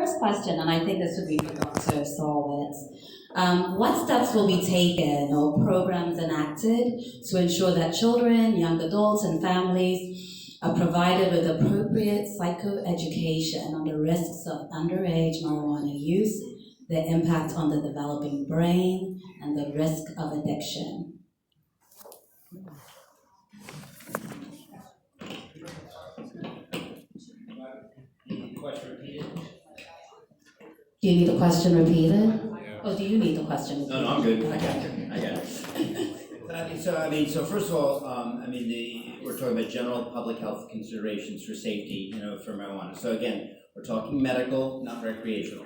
first question, and I think this would be for Dr. Solowitz. What steps will be taken or programs enacted to ensure that children, young adults, and families are provided with appropriate psychoeducation on the risks of underage marijuana use, the impact on the developing brain, and the risk of addiction? Question repeated? Do you need the question repeated? Oh, do you need the question repeated? No, I'm good. I Okay. got it. So first of all, we're talking about general public health considerations for safety, for marijuana. So again, we're talking medical, not recreational.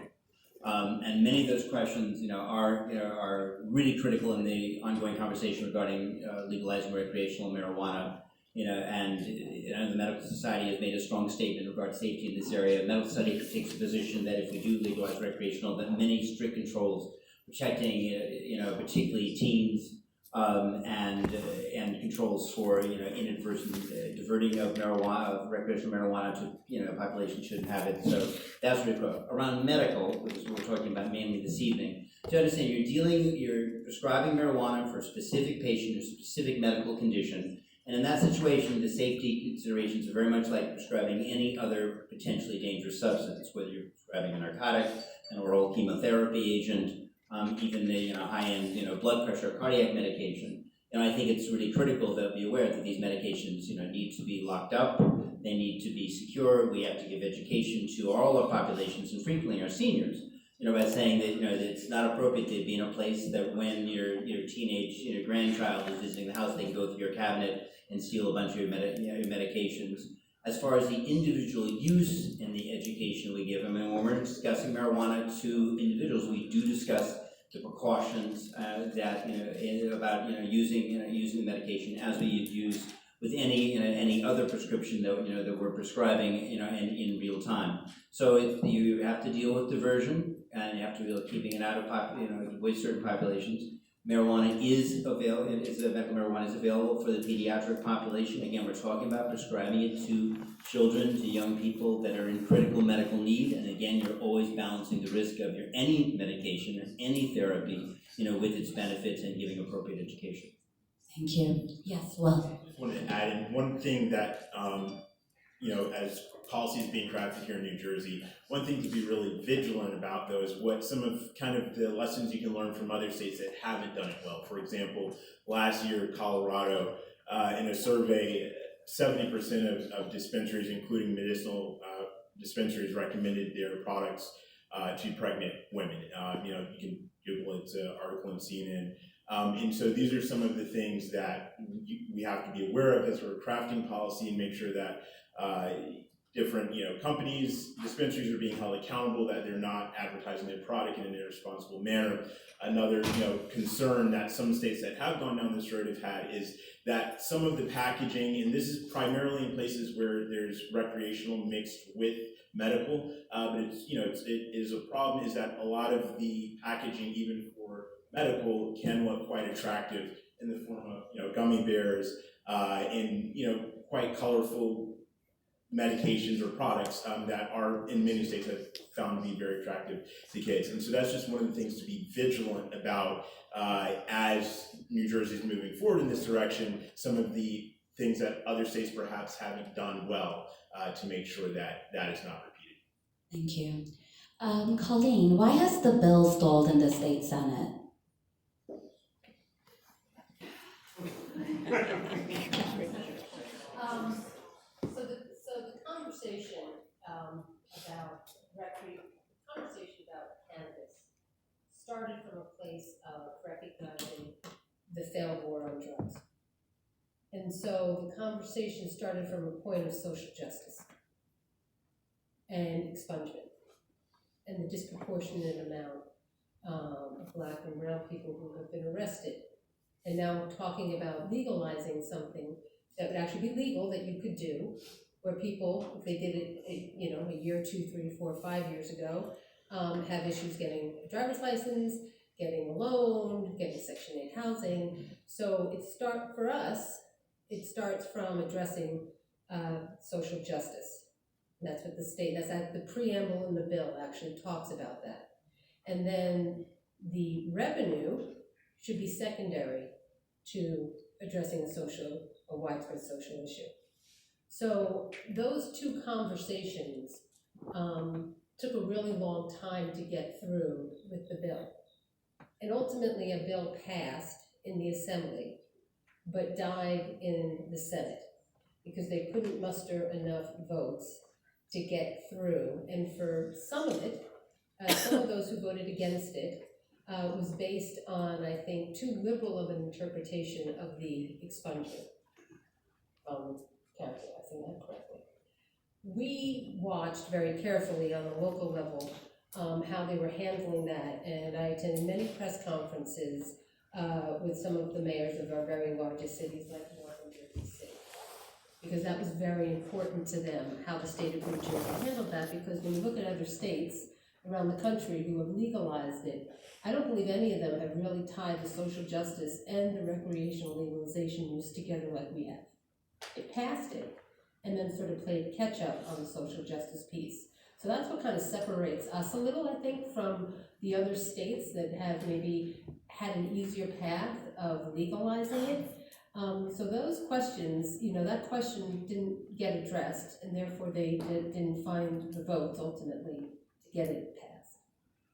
And many of those questions, are really critical in the ongoing conversation regarding legalizing recreational marijuana. And the Medical Society has made a strong statement regarding safety in this area. The Medical Society takes the position that if we do legalize recreational, that many strict controls protecting, particularly teens, and controls for inadvertent diverting of recreational marijuana to a population shouldn't have it. So that's really cool. Around medical, which is what we're talking about mainly this evening. To understand, you're prescribing marijuana for a specific patient or specific medical condition. And in that situation, the safety considerations are very much like prescribing any other potentially dangerous substance, whether you're prescribing a narcotic, an oral chemotherapy agent, even the high-end blood pressure or cardiac medication. I think it's really critical to be aware that these medications need to be locked up. They need to be secure. We have to give education to all our populations and frequently our seniors. By saying that that it's not appropriate to be in a place that when your teenage grandchild is visiting the house, they can go through your cabinet and steal a bunch of your medications. As far as the individual use and the education we give, when we're discussing marijuana to individuals, we do discuss the precautions that about using the medication as we use with any other prescription that we're prescribing in real time. So you have to deal with diversion, and you have to deal with keeping it out of with certain populations. Medical marijuana is available for the pediatric population. Again, we're talking about prescribing it to children, to young people that are in critical medical need. And again, you're always balancing the risk of any medication or any therapy, with its benefits and giving appropriate education. Thank you. Yes, well. I just wanted to add in one thing that, as policy is being crafted here in New Jersey, one thing to be really vigilant about, though, is what some of kind of the lessons you can learn from other states that haven't done it well. For example, last year, Colorado, in a survey, 70% of dispensaries, including medicinal dispensaries, recommended their products to pregnant women. You can Google it, it's an article in CNN. And so these are some of the things that we have to be aware of as we're crafting policy and make sure that different companies, dispensaries are being held accountable, that they're not advertising their product in an irresponsible manner. Another concern that some states that have gone down this road have had is that some of the packaging, and this is primarily in places where there's recreational mixed with medical, but it is a problem is that a lot of the packaging, even for medical, can look quite attractive in the form of gummy bears and quite colorful medications or products that are in many states have found to be very attractive to kids. And so that's just one of the things to be vigilant about as New Jersey is moving forward in this direction, some of the things that other states perhaps haven't done well to make sure that that is not repeated. Thank you. Colleen, why has the bill stalled in the state Senate? So the conversation about cannabis started from a place of recognizing the failed war on drugs. And so the conversation started from a point of social justice and expungement and the disproportionate amount of Black and brown people who have been arrested. And now we're talking about legalizing something that would actually be legal, that you could do, where people, if they did it, a year, 2, 3, 4, 5 years ago, have issues getting a driver's license, getting a loan, getting Section 8 housing. So it starts from addressing social justice, That's what the state, the preamble in the bill actually talks about that. And then the revenue should be secondary to addressing a widespread social issue. So those two conversations took a really long time to get through with the bill. And ultimately, a bill passed in the Assembly, but died in the Senate because they couldn't muster enough votes to get through. And for some of it, some of those who voted against it was based on, I think, too liberal of an interpretation of the expungement characterizing that correctly. We watched very carefully on the local level how they were handling that, and I attended many press conferences with some of the mayors of our very largest cities like New York and Jersey City, because that was very important to them, how the state of New Jersey handled that, because when you look at other states around the country who have legalized it, I don't believe any of them have really tied the social justice and the recreational legalization use together like we have. It passed it, and then sort of played catch up on the social justice piece. So that's what kind of separates us a little, I think, from the other states that have maybe had an easier path of legalizing it. So those questions, that question didn't get addressed, and therefore they didn't find the votes ultimately to get it passed.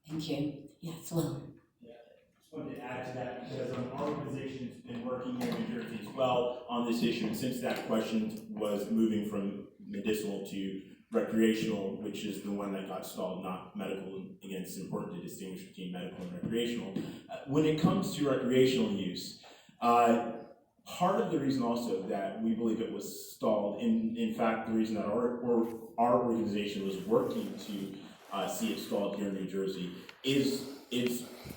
Thank you. Yes, Will. Just wanted to add to that because our organization's been working here in New Jersey as well on this issue, and since that question was moving from medicinal to recreational, which is the one that got stalled, not medical. Again, it's important to distinguish between medical and recreational. When it comes to recreational use, part of the reason also that we believe it was stalled, in fact, the reason that our organization was working to see it stalled here in New Jersey is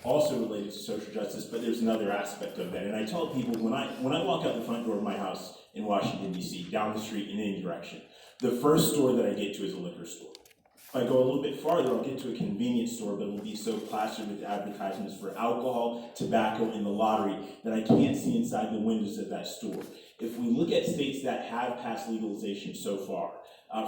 also related to social justice, but there's another aspect of that. And I tell people when I walk out the front door of my house in Washington, D.C., down the street in any direction, the first store that I get to is a liquor store. If I go a little bit farther, I'll get to a convenience store, but it'll be so plastered with advertisements for alcohol, tobacco, and the lottery that I can't see inside the windows of that store. If we look at states that have passed legalization so far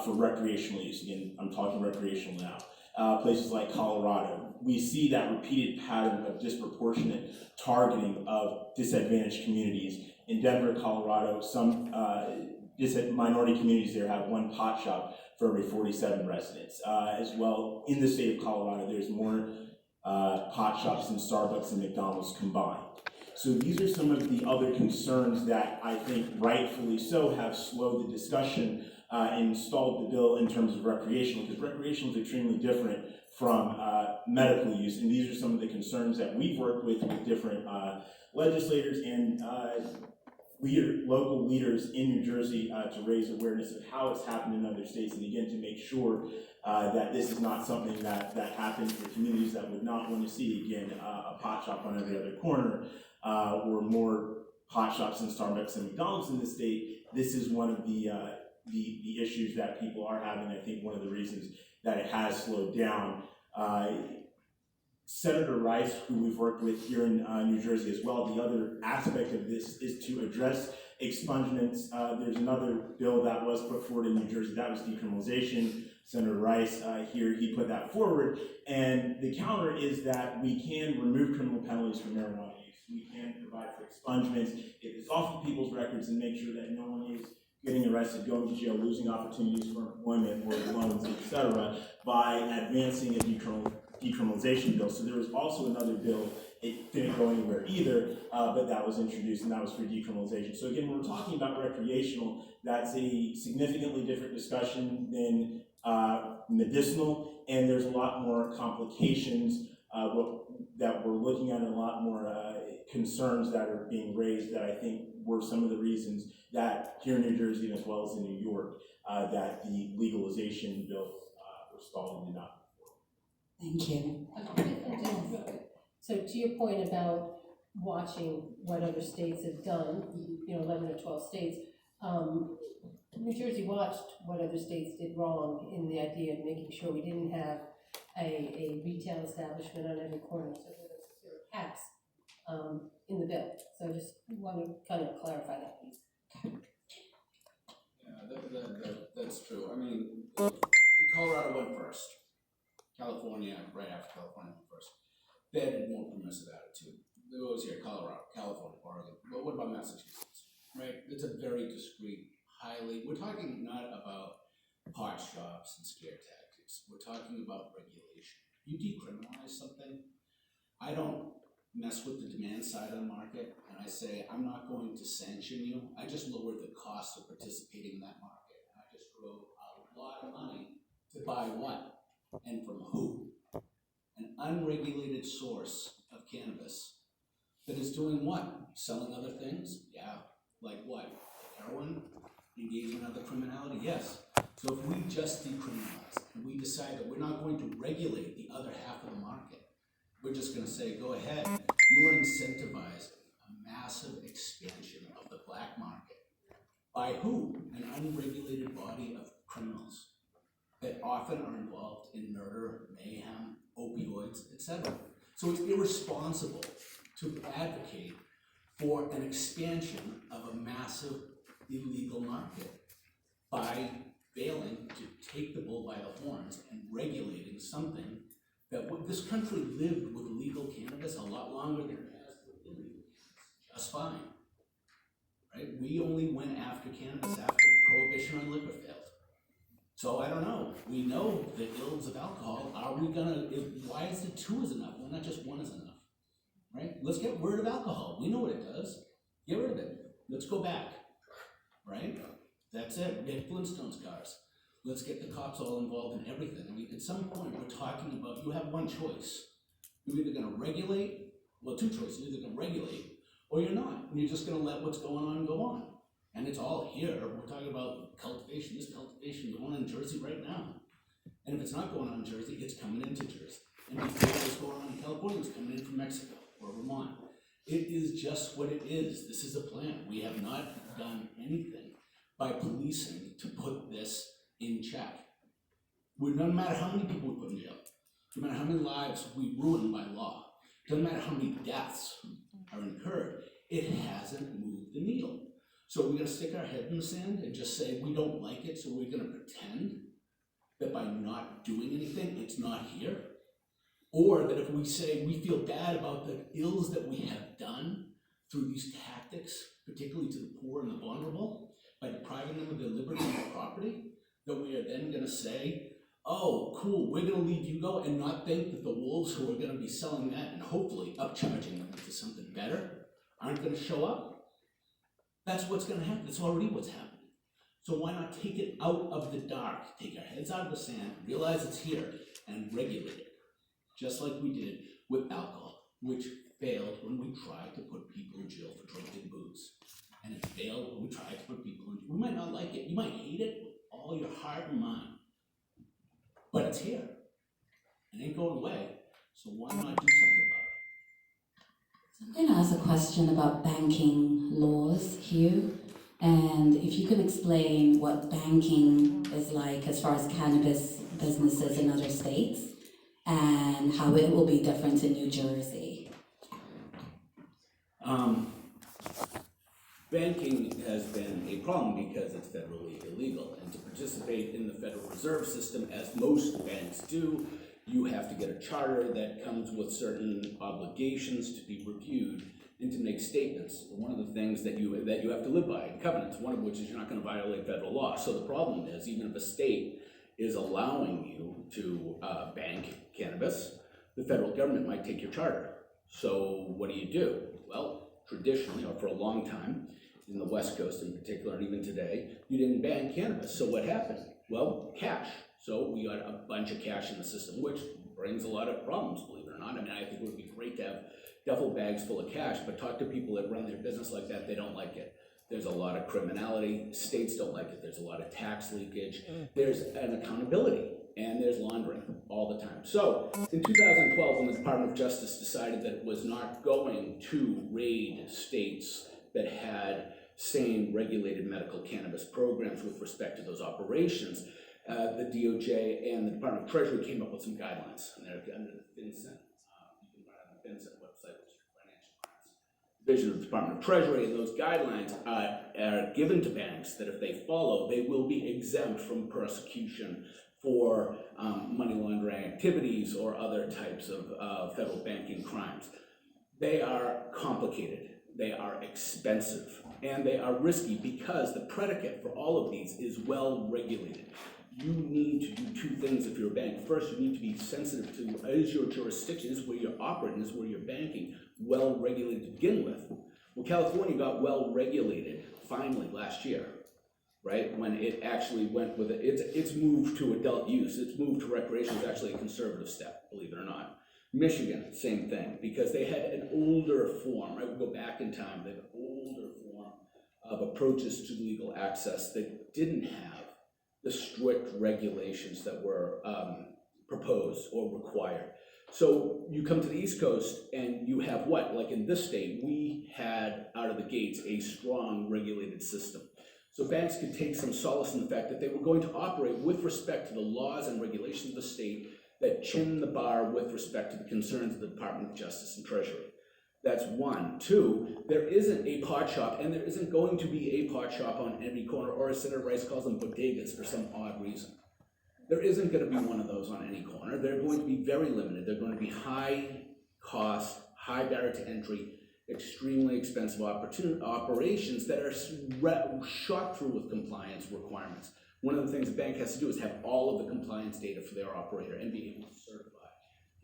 for recreational use, again, I'm talking recreational now, places like Colorado, we see that repeated pattern of disproportionate targeting of disadvantaged communities. In Denver, Colorado, some minority communities there have one pot shop for every 47 residents. As well, in the state of Colorado, there's more pot shops than Starbucks and McDonald's combined. So these are some of the other concerns that I think rightfully so have slowed the discussion and stalled the bill in terms of recreational, because recreational is extremely different from medical use, and these are some of the concerns that we've worked with different legislators and local leaders in New Jersey to raise awareness of how it's happened in other states, and again to make sure that this is not something that happens for communities that would not want to see, again, a pot shop on every other corner or more pot shops than Starbucks and McDonald's in the state. This is one of the issues that people are having. I think one of the reasons that it has slowed down. Senator Rice, who we've worked with here in New Jersey as well, the other aspect of this is to address expungements. There's another bill that was put forward in New Jersey, that was decriminalization. Senator Rice here, he put that forward, and the counter is that we can remove criminal penalties for marijuana use. We can provide for expungements, get this off of people's records, and make sure that no one is getting arrested, going to jail, losing opportunities for employment or loans, etc., by advancing a decriminalization bill. So there was also another bill, it didn't go anywhere either, but that was introduced, and that was for decriminalization. So again, when we're talking about recreational, that's a significantly different discussion than medicinal, and there's a lot more complications that we're looking at, and a lot more concerns that are being raised that I think were some of the reasons that here in New Jersey, as well as in New York, that the legalization bills were stalled and did not. Thank you. So to your point about watching what other states have done, 11 or 12 states, New Jersey watched what other states did wrong in the idea of making sure we didn't have a retail establishment on every corner, so there were caps in the bill. So I just want to kind of clarify that piece. That's true. I mean, Colorado went first. California, right after California went first. They had a more permissive attitude. It was here, Colorado, California, Oregon. But what about Massachusetts? Right? It's a very discreet, we're talking not about pot shops and scare tactics. We're talking about regulation. You decriminalize something, I don't mess with the demand side of the market, and I say, I'm not going to sanction you. I just lower the cost of participating in that market. And I just throw a lot of money to buy what and from who? An unregulated source of cannabis that is doing what? Selling other things? Yeah. Like what? Heroin? Engaging in other criminality? Yes. So if we just decriminalize and we decide that we're not going to regulate the other half of the market, we're just going to say, go ahead. You are incentivizing a massive expansion of the black market. By who? An unregulated body of criminals that often are involved in murder, mayhem, opioids, etc. So it's irresponsible to advocate for an expansion of a massive illegal market by failing to take the bull by the horns and regulating something that this country lived with legal cannabis a lot longer than it has with illegal cannabis, just fine, right? We only went after cannabis after prohibition on liquor failed. So I don't know, we know the ills of alcohol, why is it two is enough, why not just one is enough, right? Let's get rid of alcohol, we know what it does, get rid of it, let's go back, right? That's it, we had Flintstones cars. Let's get the cops all involved in everything. I mean, at some point, we're talking about, you have one choice. You're either gonna regulate, well, two choices, you're either gonna regulate, or you're not, and you're just gonna let what's going on go on. And it's all here, we're talking about cultivation, this cultivation going on in Jersey right now. And if it's not going on in Jersey, it's coming into Jersey. And before it was going on in California, it's coming in from Mexico or Vermont. It is just what it is, this is a plan. We have not done anything by policing to put this in check. No matter how many people we put in jail, no matter how many lives we ruin by law, doesn't matter how many deaths are incurred, it hasn't moved the needle. So we're gonna stick our head in the sand and just say we don't like it, so we're gonna pretend that by not doing anything, it's not here? Or that if we say we feel bad about the ills that we have done through these tactics, particularly to the poor and the vulnerable, by depriving them of their liberty and their property, that we are then gonna say, oh, cool, we're gonna leave you go, and not think that the wolves who are gonna be selling that and hopefully upcharging them into something better aren't gonna show up? That's what's gonna happen, that's already what's happening. So why not take it out of the dark, take our heads out of the sand, realize it's here, and regulate it, just like we did with alcohol, which failed when we tried to put people in jail for drinking booze. And it failed when we tried to put people in jail. We might not like it, you might hate it with all your heart and mind, but it's here. It ain't going away, so why not do something about it? I'm going to ask a question about banking laws, Hugh, and if you can explain what banking is like as far as cannabis businesses in other states and how it will be different in New Jersey. Banking has been a problem because it's federally illegal, and to participate in the Federal Reserve System, as most banks do, you have to get a charter that comes with certain obligations to be reviewed and to make statements. One of the things that you have to live by, covenants, one of which is you're not going to violate federal law. So the problem is, even if a state is allowing you to bank cannabis, the federal government might take your charter. So what do? Well, traditionally, or for a long time, in the West Coast in particular, and even today, you didn't ban cannabis. So what happened? Well, cash. So we got a bunch of cash in the system, which brings a lot of problems, believe it or not. I mean, I think it would be great to have duffel bags full of cash, but talk to people that run their business like that, they don't like it. There's a lot of criminality, states don't like it, there's a lot of tax leakage, there's an accountability, and there's laundering all the time. So, in 2012, when the Department of Justice decided that it was not going to raid states that had same regulated medical cannabis programs with respect to those operations, the DOJ and the Department of Treasury came up with some guidelines, and they're under the FinCEN. You can run on the FinCEN website, which is financial crimes. vision of the Department of Treasury, and those guidelines are given to banks that if they follow, they will be exempt from prosecution for money laundering activities or other types of federal banking crimes. They are complicated, they are expensive, and they are risky because the predicate for all of these is well regulated. You need to do two things if you're a bank. First, you need to be sensitive to, is your jurisdiction, is where you're operating, is where you're banking, well regulated to begin with. Well, California got well regulated finally last year, right? When it actually went with it, it's moved to adult use, it's moved to recreation, it's actually a conservative step, believe it or not. Michigan, same thing, because they had an older form, right? We go back in time, they had an older form of approaches to legal access that didn't have the strict regulations that were proposed or required. So you come to the East Coast and you have what? Like in this state, we had out of the gates a strong regulated system. So banks could take some solace in the fact that they were going to operate with respect to the laws and regulations of the state that chin the bar with respect to the concerns of the Department of Justice and Treasury. That's one. Two, there isn't a pot shop, and there isn't going to be a pot shop on every corner, or as Senator Rice calls them, bodegas for some odd reason. There isn't going to be one of those on any corner. They're going to be very limited. They're going to be high cost, high barrier to entry, extremely expensive operations that are shot through with compliance requirements. One of the things a bank has to do is have all of the compliance data for their operator and be able to certify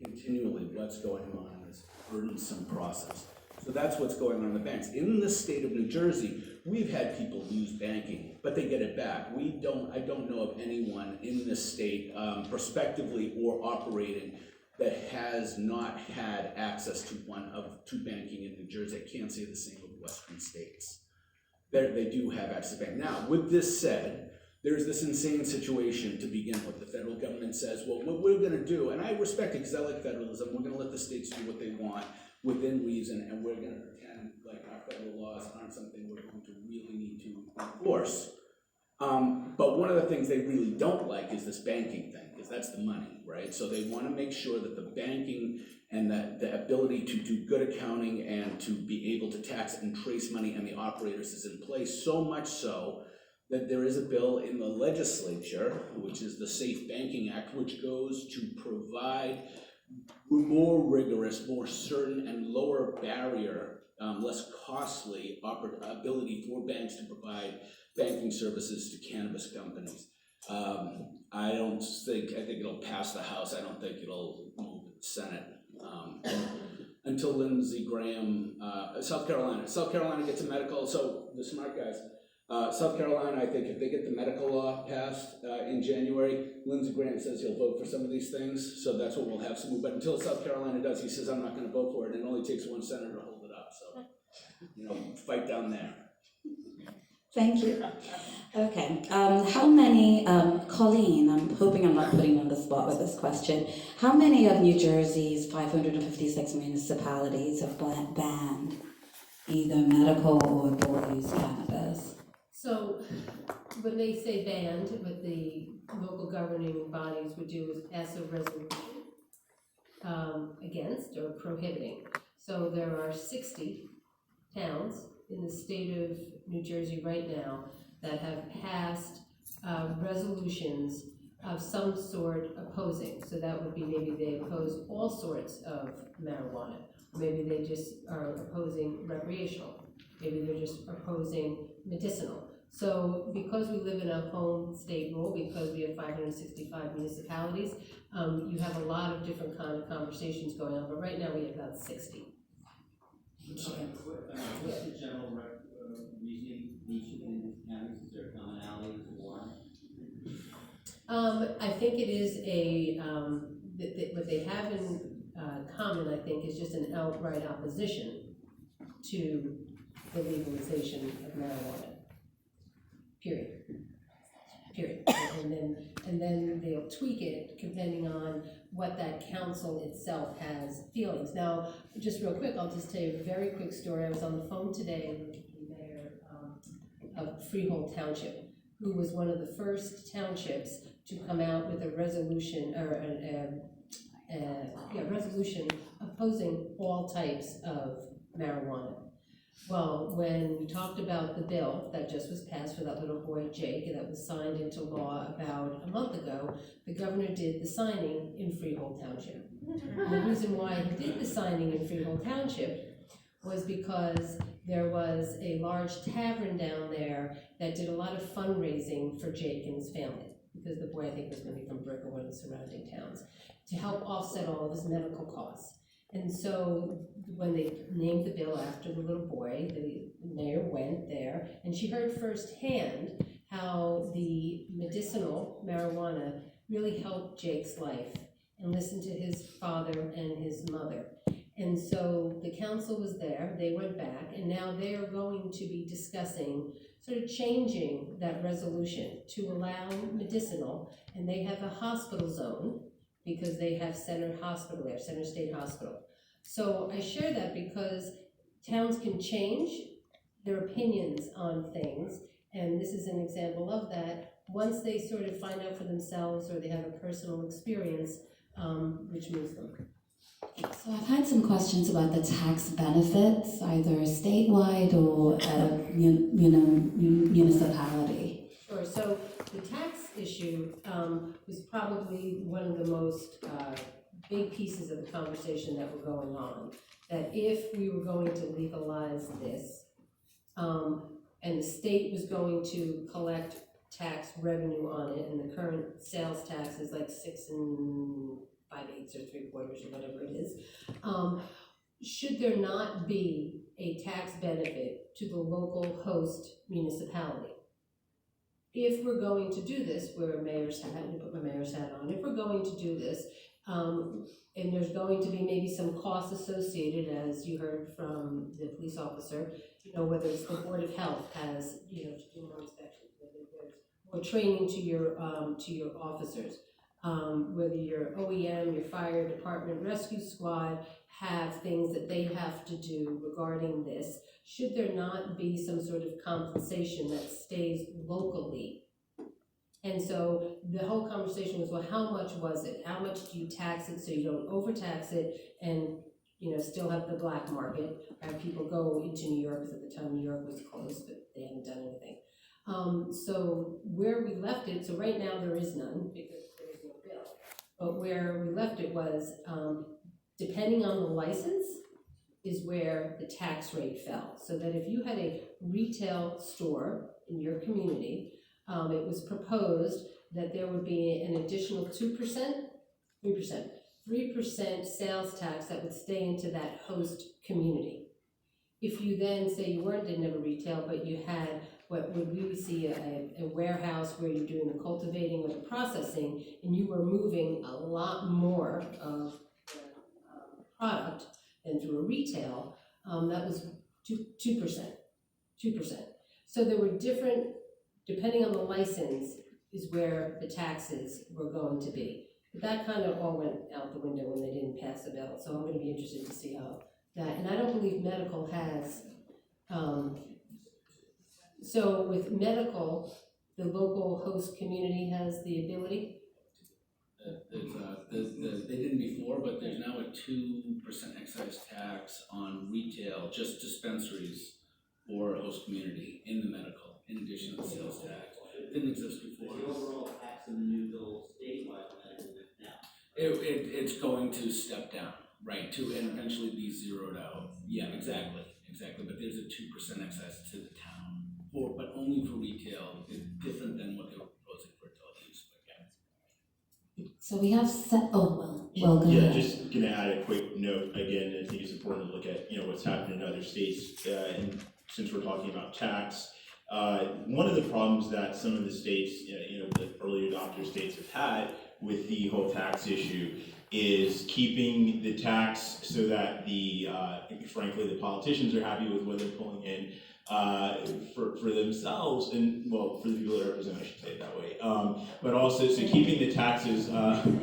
continually what's going on in this burdensome process. So that's what's going on in the banks. In the state of New Jersey, we've had people lose banking, but they get it back. I don't know of anyone in this state, prospectively or operating, that has not had access to banking in New Jersey. I can't say the same of Western states. They do have access to banking. Now, with this said, there's this insane situation to begin with. The federal government says, well, what we're going to do, and I respect it because I like federalism, we're going to let the states do what they want within reason, and we're going to pretend like our federal laws aren't something we're going to really need to enforce. But one of the things they really don't like is this banking thing, because that's the money, right? So they want to make sure that the banking and the ability to do good accounting and to be able to tax and trace money and the operators is in place, so much so that there is a bill in the legislature, which is the Safe Banking Act, which goes to provide more rigorous, more certain, and lower barrier, less costly ability for banks to provide banking services to cannabis companies. I think it'll pass the House. I don't think it'll move to the Senate until Lindsey Graham, South Carolina gets a medical, so the smart guys, South Carolina, I think if they get the medical law passed in January, Lindsey Graham says he'll vote for some of these things, so that's what we'll have some. But until South Carolina does, he says, I'm not going to vote for it, and it only takes one senator to hold it up, so, fight down there. Thank you. Okay, how many, Colleen, I'm hoping I'm not putting you on the spot with this question. How many of New Jersey's 556 municipalities have banned either medical or adult use cannabis? So when they say banned, what the local governing bodies would do is pass a resolution against or prohibiting. So there are 60 towns in the state of New Jersey right now that have passed resolutions of some sort opposing. So that would be maybe they oppose all sorts of marijuana. Maybe they just are opposing recreational. Maybe they're just opposing medicinal. So because we live in a home state rule, because we have 565 municipalities, you have a lot of different kind of conversations going on, but right now we have about 60. What's the general reasoning each of these counties? Is there a commonality to why? I think it is what they have in common, I think, is just an outright opposition to the legalization of marijuana. Period. And then they'll tweak it depending on what that council itself has feelings. Now, just real quick, I'll just tell you a very quick story. I was on the phone today with the mayor of Freehold Township, who was one of the first townships to come out with a resolution or resolution opposing all types of marijuana. Well, when we talked about the bill that just was passed for that little boy Jake, and that was signed into law about a month ago, the governor did the signing in Freehold Township. And the reason why he did the signing in Freehold Township was because there was a large tavern down there that did a lot of fundraising for Jake and his family, because the boy, I think, was going to be from Brick or one of the surrounding towns, to help offset all of his medical costs. And so when they named the bill after the little boy, the mayor went there, and she heard firsthand how the medicinal marijuana really helped Jake's life, and listened to his father and his mother. And so the council was there, they went back, and now they are going to be discussing sort of changing that resolution to allow medicinal, and they have a hospital zone, because they have Center Hospital there, Center State Hospital. So I share that because towns can change their opinions on things, and this is an example of that. Once they sort of find out for themselves, or they have a personal experience, which moves them. So I've had some questions about the tax benefits, either statewide or municipality. Sure, so the tax issue was probably one of the most big pieces of the conversation that were going on. That if we were going to legalize this, and the state was going to collect tax revenue on it, and the current sales tax is like 6 5/8 or 3/4 or whatever it is, should there not be a tax benefit to the local host municipality? If we're going to do this, wear a mayor's hat, and put my mayor's hat on, if we're going to do this, and there's going to be maybe some costs associated, as you heard from the police officer, whether it's the Board of Health has, to do more inspections, whether there's more training to your officers, whether your OEM, your fire department, rescue squad have things that they have to do regarding this. Should there not be some sort of compensation that stays locally? And so the whole conversation was, well, how much was it? How much do you tax it so you don't overtax it and, still have the black market, have people go into New York, because at the time New York was closed, but they hadn't done anything. So where we left it, so right now there is none, because there is no bill. But where we left it was, depending on the license, is where the tax rate fell. So that if you had a retail store in your community, it was proposed that there would be an additional 3% sales tax that would stay into that host community. If you then say you didn't have a retail, but you had what would we see a warehouse where you're doing the cultivating or the processing, and you were moving a lot more of the product than through a retail, that was 2%. So there were different, depending on the license, is where the taxes were going to be. But that kind of all went out the window when they didn't pass the bill. So I'm going to be interested to see how that, and I don't believe medical has, so with medical, the local host community has the ability. They didn't before, but there's now a 2% excise tax on retail, just dispensaries or host community in the medical, in addition to the sales tax. It didn't exist before. The overall tax in the new bill statewide medical is now. It's going to step down, right, and eventually be zeroed out. Yeah, exactly. But there's a 2% excise to the town, but only for retail. It's different than what they were proposing for adult use. So we have go Yeah, ahead. just gonna add a quick note, again, I think it's important to look at, what's happening in other states, and since we're talking about tax, one of the problems that some of the states, the early adopter states have had with the whole tax issue is keeping the tax so that frankly, the politicians are happy with what they're pulling in, for themselves, and for the people that represent, I should say it that way. But also, so keeping the taxes, I'm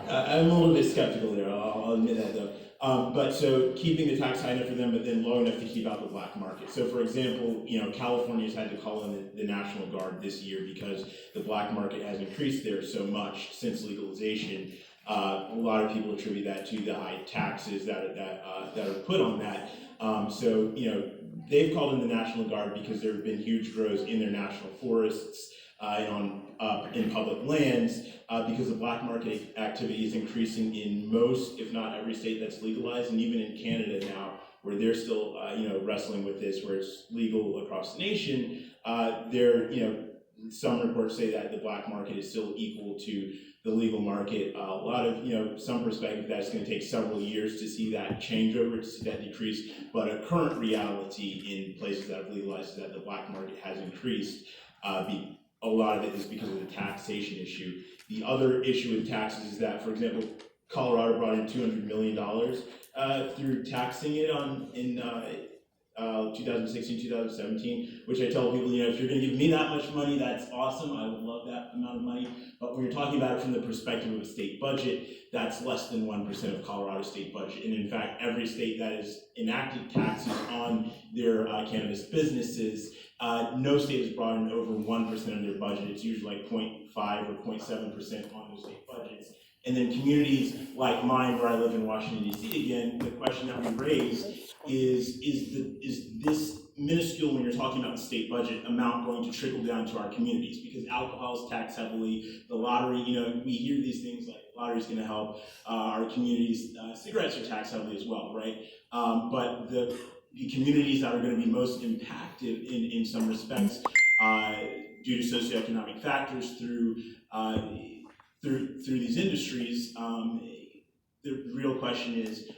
a little bit skeptical there, I'll admit that though. But so keeping the tax high enough for them, but then low enough to keep out the black market. So for example, California's had to call in the National Guard this year because the black market has increased there so much since legalization. A lot of people attribute that to the high taxes that are put on that. So they've called in the National Guard because there have been huge grows in their national forests and in public lands because the black market activity is increasing in most, if not every state that's legalized, and even in Canada now, where they're still wrestling with this, where it's legal across the nation. Some reports say that the black market is still equal to the legal market. A lot of, some perspective that's going to take several years to see that change over, to see that decrease. But a current reality in places that have legalized is that the black market has increased. A lot of it is because of the taxation issue. The other issue with taxes is that, for example, Colorado brought in $200 million through taxing it in 2016, 2017, which I tell people, if you're going to give me that much money, that's awesome. I would love that amount of money. But when you're talking about it from the perspective of a state budget, that's less than 1% of Colorado's state budget. And in fact, every state that has enacted taxes on their cannabis businesses, no state has brought in over 1% of their budget. It's usually like 0.5 or 0.7% on those state budgets. And then communities like mine, where I live in Washington, D.C., again, the question that we raise is this minuscule, when you're talking about the state budget, amount going to trickle down to our communities? Because alcohol is taxed heavily, the lottery, we hear these things like lottery is going to help our communities. Cigarettes are taxed heavily as well, right? But the communities that are going to be most impacted in some respects due to socioeconomic factors through these industries, the real question is,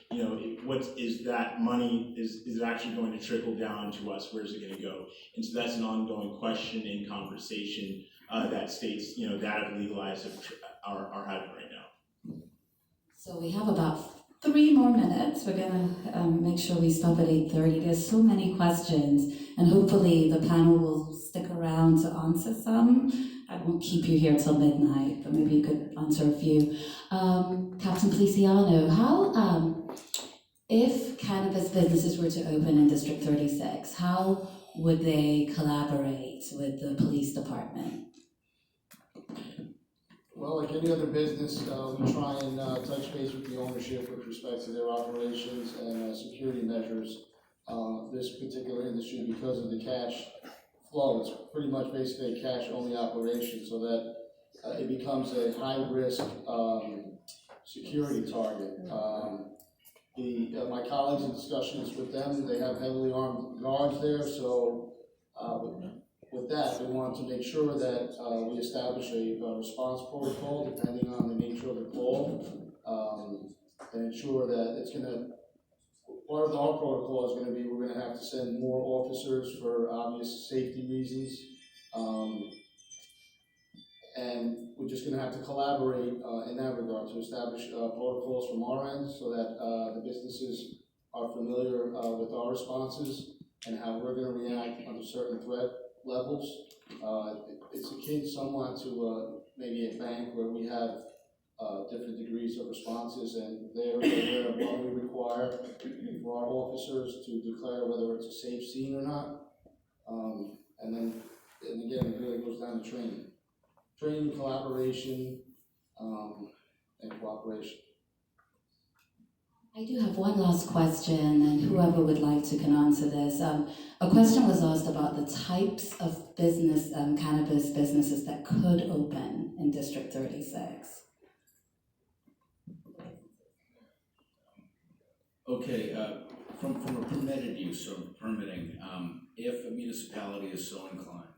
what is that money, is it actually going to trickle down to us? Where's it going to go? And so that's an ongoing question and conversation that states, that have legalized are having right now. So we have about 3 more minutes. We're gonna make sure we stop at 8:30. There's so many questions, and hopefully the panel will stick around to answer some. I won't keep you here till midnight, but maybe you could answer a few. Captain Feliciano, how, if cannabis businesses were to open in District 36, how would they collaborate with the police department? Well, like any other business, we try and touch base with the ownership with respect to their operations and security measures. This particular industry, because of the cash flow, it's pretty much basically a cash-only operation, so that it becomes a high-risk security target. My colleagues in discussions with them, they have heavily armed guards there, so with that, we wanted to make sure that we establish a response protocol depending on the nature of the call, and ensure that it's going to, part of our protocol is going to be, we're going to have to send more officers for obvious safety reasons, and we're just going to have to collaborate in that regard to establish protocols from our end so that the businesses are familiar with our responses and how we're going to react under certain threat levels. It's akin somewhat to maybe a bank where we have different degrees of responses, and they're aware of what we require for our officers to declare whether it's a safe scene or not. And again, it really goes down to training, collaboration, and cooperation. I do have one last question, and whoever would like to can answer this. A question was asked about the types of business, cannabis businesses that could open in District 36. Okay, from a permitted use or permitting, if a municipality is so inclined,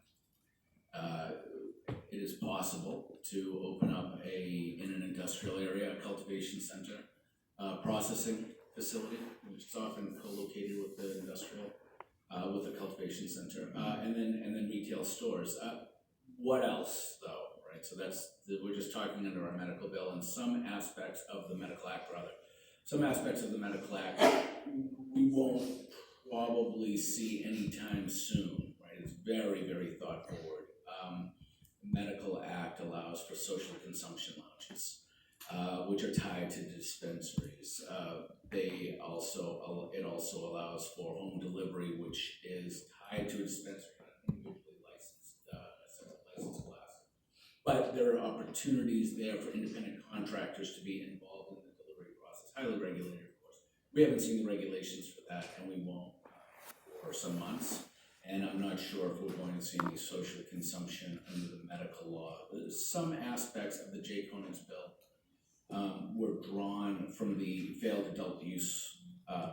it is possible to open up in an industrial area, a cultivation center, processing facility, which is often co-located with the industrial, with the cultivation center, and then retail stores. What else, though, right? So we're just talking under our medical bill and some aspects of the Medical Act, rather. Some aspects of the Medical Act we won't probably see anytime soon, right? It's very, very thought forward. The Medical Act allows for social consumption lounges, which are tied to dispensaries. It also allows for home delivery, which is tied to a dispensary, not individually licensed, a separate license class. But there are opportunities there for independent contractors to be involved in the delivery process, highly regulated, of course. We haven't seen the regulations for that, and we won't for for some months. And I'm not sure if we're going to see any social consumption under the medical law. Some aspects of the Jay Conan's bill were drawn from the failed adult use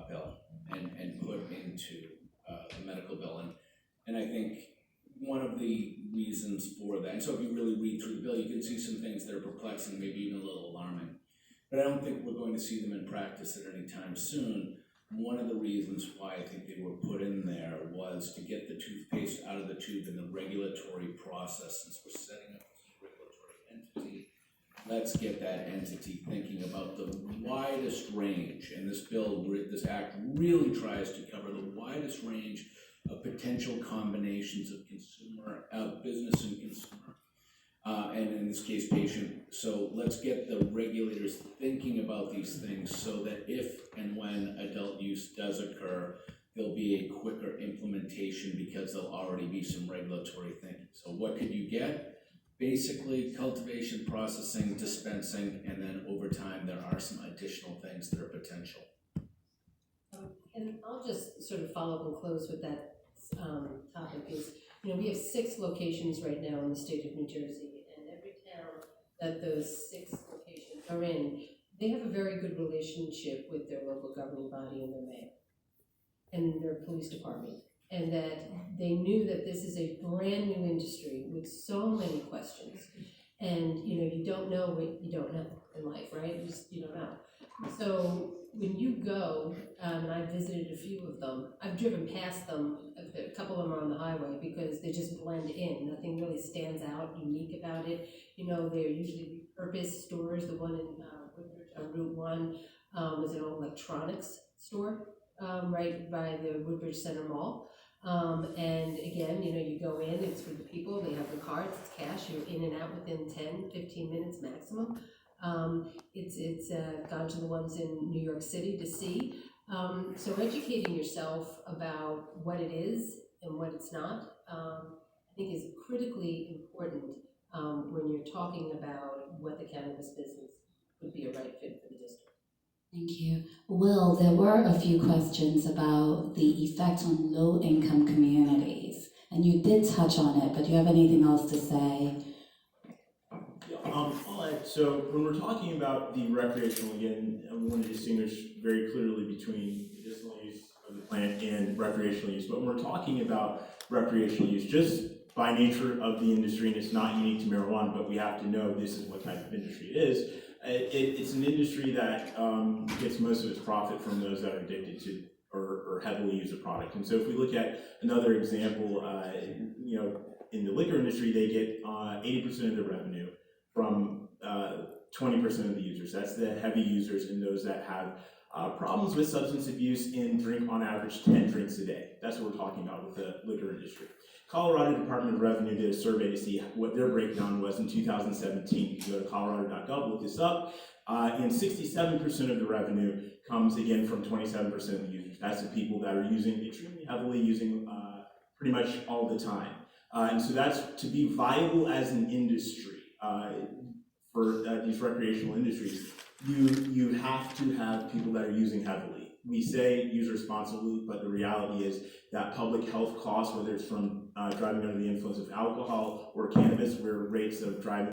bill and put into the medical bill. And I think one of the reasons for that, and so if you really read through the bill, you can see some things that are perplexing, maybe even a little alarming. But I don't think we're going to see them in practice at any time soon. One of the reasons why I think they were put in there was to get the toothpaste out of the tube in the regulatory process. Since we're setting up a regulatory entity, let's get that entity thinking about the widest range. And this bill, this act really tries to cover the widest range of potential combinations of consumer, business and consumer, and in this case, patient. So let's get the regulators thinking about these things so that if and when adult use does occur, there'll be a quicker implementation because there'll already be some regulatory thinking. So what could you get? Basically, cultivation, processing, dispensing, and then over time, there are some additional things that are potential. And I'll just sort of follow up and close with that topic is, we have 6 locations right now in the state of New Jersey, and every town that those 6 locations are in, they have a very good relationship with their local governing body and their mayor and their police department, and that they knew that this is a brand new industry with so many questions, and you don't know what you don't know in life, right? You don't know. So when you go, and I visited a few of them, I've driven past them, a couple of them are on the highway because they just blend in. Nothing really stands out unique about it. They're usually repurposed stores. The one in Woodbridge on Route 1 was an old electronics store right by the Woodbridge Center Mall. And again, you go in, it's for the people, they have the cards, it's cash, you're in and out within 10, 15 minutes maximum. It's gone to the ones in New York City to see. So educating yourself about what it is and what it's not, I think is critically important when you're talking about what the cannabis business would be a right fit for the district. Thank you. Will, there were a few questions about the effect on low-income communities, and you did touch on it, but do you have anything else to say? I'll add, so when we're talking about the recreational, again, I want to distinguish very clearly between medicinal use of the plant and recreational use, but when we're talking about recreational use, just by nature of the industry, and it's not unique to marijuana, but we have to know this is what type of industry it is. It's an industry that gets most of its profit from those that are addicted to or heavily use the product. And so if we look at another example, in the liquor industry, they get 80% of the revenue from 20% of the users. That's the heavy users and those that have problems with substance abuse and drink on average 10 drinks a day. That's what we're talking about with the liquor industry. Colorado Department of Revenue did a survey to see what their breakdown was in 2017. You can go to colorado.gov, look this up, and 67% of the revenue comes again from 27% of the users. That's the people that are using extremely heavily, using pretty much all the time. And so that's to be viable as an industry for these recreational industries. You have to have people that are using heavily. We say use responsibly, but the reality is that public health costs, whether it's from driving under the influence of alcohol or cannabis, where rates of driving